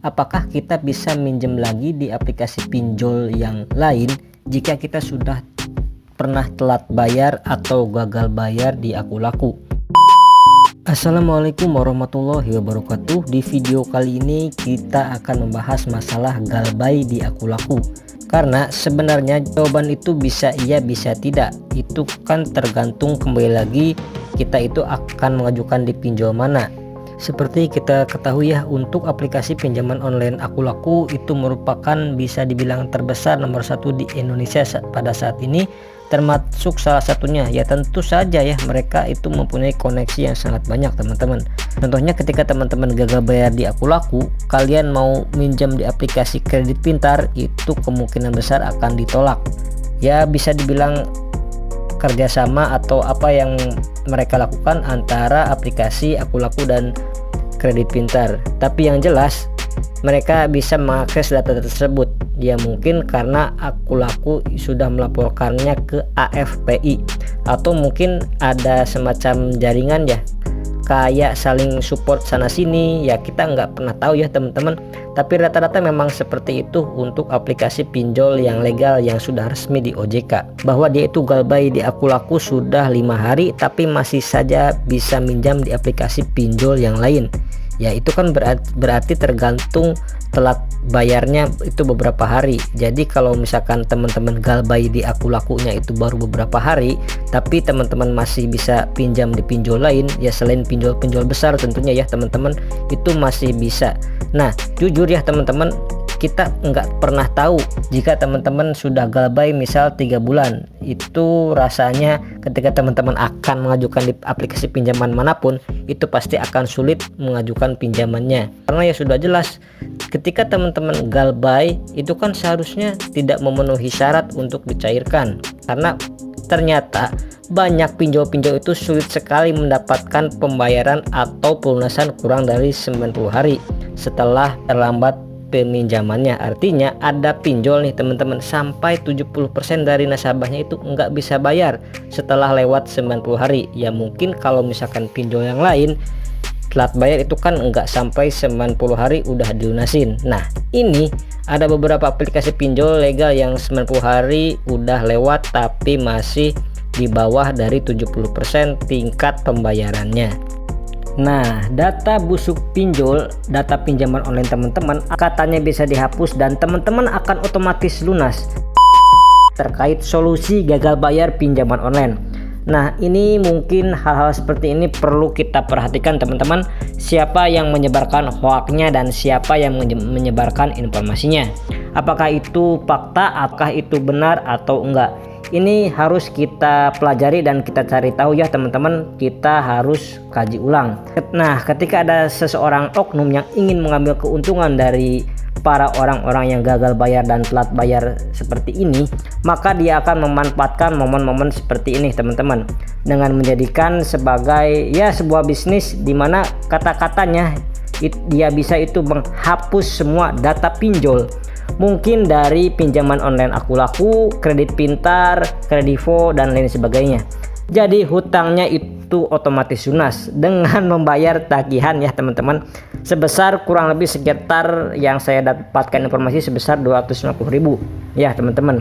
Apakah kita bisa minjem lagi di aplikasi pinjol yang lain jika kita sudah pernah telat bayar atau gagal bayar di Akulaku? Assalamualaikum warahmatullahi wabarakatuh. Di video kali ini kita akan membahas masalah galbay di Akulaku. Karena sebenarnya jawaban itu bisa iya bisa tidak. Itu kan tergantung kembali lagi kita itu akan mengajukan di pinjol mana. Seperti kita ketahui ya, untuk aplikasi pinjaman online Akulaku itu merupakan bisa dibilang terbesar nomor satu di Indonesia pada saat ini, termasuk salah satunya ya tentu saja ya mereka itu mempunyai koneksi yang sangat banyak teman-teman. Contohnya ketika teman-teman gagal bayar di Akulaku, kalian mau minjam di aplikasi kredit pintar, itu kemungkinan besar akan ditolak. Ya bisa dibilang kerjasama atau apa yang mereka lakukan antara aplikasi Akulaku dan kredit pintar. Tapi yang jelas mereka bisa mengakses data tersebut ya, mungkin karena Akulaku sudah melaporkannya ke AFPI, atau mungkin ada semacam jaringan ya, kayak saling support sana sini ya, kita nggak pernah tahu ya teman-teman. Tapi rata-rata memang seperti itu untuk aplikasi pinjol yang legal yang sudah resmi di OJK, bahwa dia itu galbay di Akulaku sudah 5 hari tapi masih saja bisa minjam di aplikasi pinjol yang lain. Ya itu kan berarti tergantung telat bayarnya itu beberapa hari. Jadi kalau misalkan teman-teman galbay di Akulakunya itu baru beberapa hari, tapi teman-teman masih bisa pinjam di pinjol lain ya, selain pinjol-pinjol besar tentunya ya teman-teman, itu masih bisa. Nah jujur ya teman-teman, kita nggak pernah tahu jika teman-teman sudah galbay misal 3 bulan, itu rasanya ketika teman-teman akan mengajukan di aplikasi pinjaman manapun, itu pasti akan sulit mengajukan pinjamannya, karena ya sudah jelas ketika teman-teman galbay itu kan seharusnya tidak memenuhi syarat untuk dicairkan, karena ternyata banyak pinjol-pinjol itu sulit sekali mendapatkan pembayaran atau pelunasan kurang dari 90 hari setelah terlambat peminjamannya. Artinya ada pinjol nih teman-teman, sampai 70% dari nasabahnya itu nggak bisa bayar setelah lewat 90 hari. Ya mungkin kalau misalkan pinjol yang lain telat bayar itu kan nggak sampai 90 hari udah dilunasin. Nah ini ada beberapa aplikasi pinjol legal yang 90 hari udah lewat tapi masih di bawah dari 70% tingkat pembayarannya. Nah, data busuk pinjol, data pinjaman online teman-teman katanya bisa dihapus dan teman-teman akan otomatis lunas. Terkait solusi gagal bayar pinjaman online. Nah, ini mungkin hal-hal seperti ini perlu kita perhatikan teman-teman. Siapa yang menyebarkan hoaknya dan siapa yang menyebarkan informasinya. Apakah itu fakta, apakah itu benar atau enggak? Ini harus kita pelajari dan kita cari tahu ya teman-teman, kita harus kaji ulang. Nah ketika ada seseorang oknum yang ingin mengambil keuntungan dari para orang-orang yang gagal bayar dan telat bayar seperti ini, maka dia akan memanfaatkan momen-momen seperti ini teman-teman, dengan menjadikan sebagai ya sebuah bisnis di mana kata-katanya dia bisa itu menghapus semua data pinjol, mungkin dari pinjaman online Akulaku, kredit pintar, kredivo dan lain sebagainya. Jadi hutangnya itu otomatis lunas dengan membayar tagihan ya teman-teman, sebesar kurang lebih sekitar yang saya dapatkan informasi sebesar 250.000 ya teman-teman.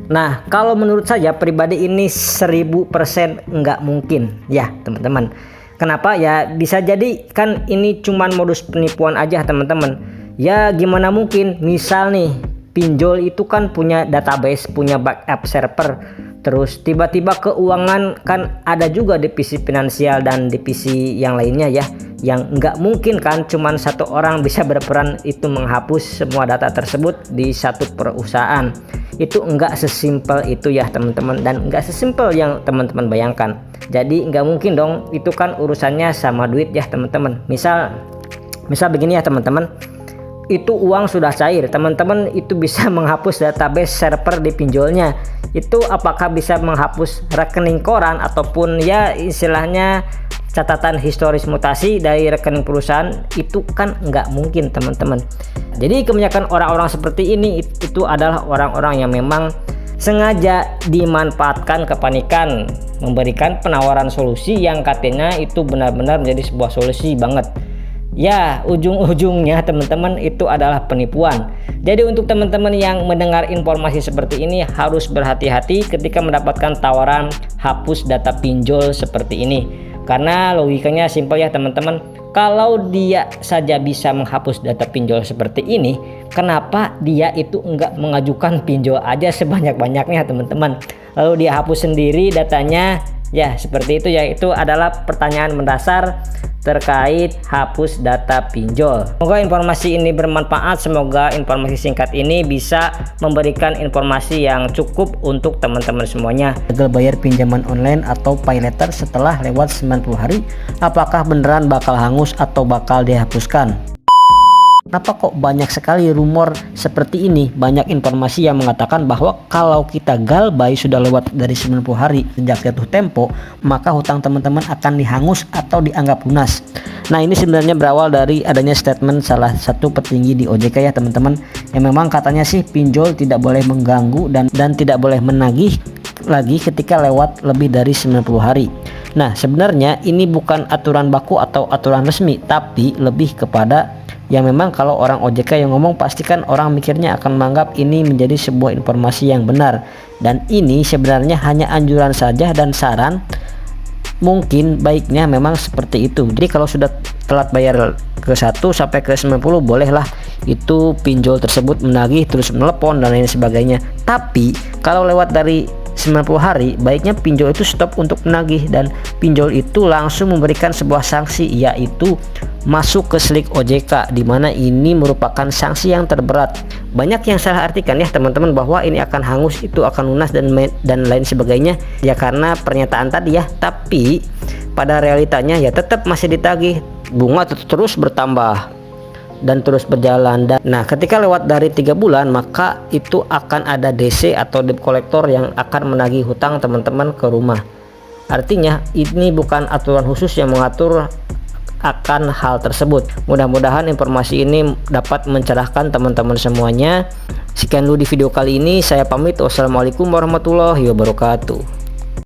Nah kalau menurut saya pribadi ini 1000% nggak mungkin ya teman-teman. Kenapa? Ya bisa jadi kan ini cuman modus penipuan aja teman-teman. Ya gimana mungkin, misal nih pinjol itu kan punya database, punya backup server, terus tiba-tiba keuangan kan ada juga divisi finansial dan divisi yang lainnya ya, yang nggak mungkin kan cuman satu orang bisa berperan itu menghapus semua data tersebut di satu perusahaan. Itu enggak sesimpel itu ya teman-teman, dan enggak sesimpel yang teman-teman bayangkan. Jadi nggak mungkin dong, itu kan urusannya sama duit ya teman-teman. Misal begini ya teman-teman, itu uang sudah cair, teman-teman itu bisa menghapus database server di pinjolnya. Itu apakah bisa menghapus rekening koran ataupun ya istilahnya catatan historis mutasi dari rekening perusahaan? Itu kan nggak mungkin teman-teman. Jadi kebanyakan orang-orang seperti ini itu adalah orang-orang yang memang sengaja dimanfaatkan kepanikan, memberikan penawaran solusi yang katanya itu benar-benar menjadi sebuah solusi banget. Ya, ujung-ujungnya teman-teman itu adalah penipuan. Jadi untuk teman-teman yang mendengar informasi seperti ini harus berhati-hati ketika mendapatkan tawaran hapus data pinjol seperti ini. Karena logikanya simpel ya teman-teman. Kalau dia saja bisa menghapus data pinjol seperti ini, kenapa dia itu enggak mengajukan pinjol aja sebanyak-banyaknya teman-teman? Lalu dia hapus sendiri datanya. Ya, seperti itu ya. Itu adalah pertanyaan mendasar terkait hapus data pinjol. Semoga informasi ini bermanfaat. Semoga informasi singkat ini bisa memberikan informasi yang cukup untuk teman-teman semuanya. Gagal bayar pinjaman online atau pay letter setelah lewat 90 hari, apakah beneran bakal hangus atau bakal dihapuskan? Kenapa kok banyak sekali rumor seperti ini? Banyak informasi yang mengatakan bahwa kalau kita galbay sudah lewat dari 90 hari sejak jatuh tempo, maka hutang teman-teman akan dihangus atau dianggap lunas. Nah, ini sebenarnya berawal dari adanya statement salah satu petinggi di OJK ya teman-teman, yang memang katanya sih pinjol tidak boleh mengganggu dan tidak boleh menagih lagi ketika lewat lebih dari 90 hari. Nah, sebenarnya ini bukan aturan baku atau aturan resmi, tapi lebih kepada yang memang kalau orang OJK yang ngomong pastikan orang mikirnya akan menganggap ini menjadi sebuah informasi yang benar, dan ini sebenarnya hanya anjuran saja dan saran. Mungkin baiknya memang seperti itu. Jadi kalau sudah telat bayar ke 1 sampai ke 90 bolehlah itu pinjol tersebut menagih terus menelepon dan lain sebagainya. Tapi kalau lewat dari 90 hari baiknya pinjol itu stop untuk menagih, dan pinjol itu langsung memberikan sebuah sanksi, yaitu masuk ke slik OJK, dimana ini merupakan sanksi yang terberat. Banyak yang salah artikan ya teman-teman bahwa ini akan hangus, itu akan lunas dan lain sebagainya ya karena pernyataan tadi ya, tapi pada realitanya ya tetap masih ditagih, bunga terus bertambah dan terus berjalan. Nah, ketika lewat dari 3 bulan maka itu akan ada DC atau debt collector yang akan menagih hutang teman-teman ke rumah. Artinya ini bukan aturan khusus yang mengatur akan hal tersebut. Mudah-mudahan informasi ini dapat mencerahkan teman-teman semuanya. Sekian dulu di video kali ini, saya pamit. Wassalamualaikum warahmatullahi wabarakatuh.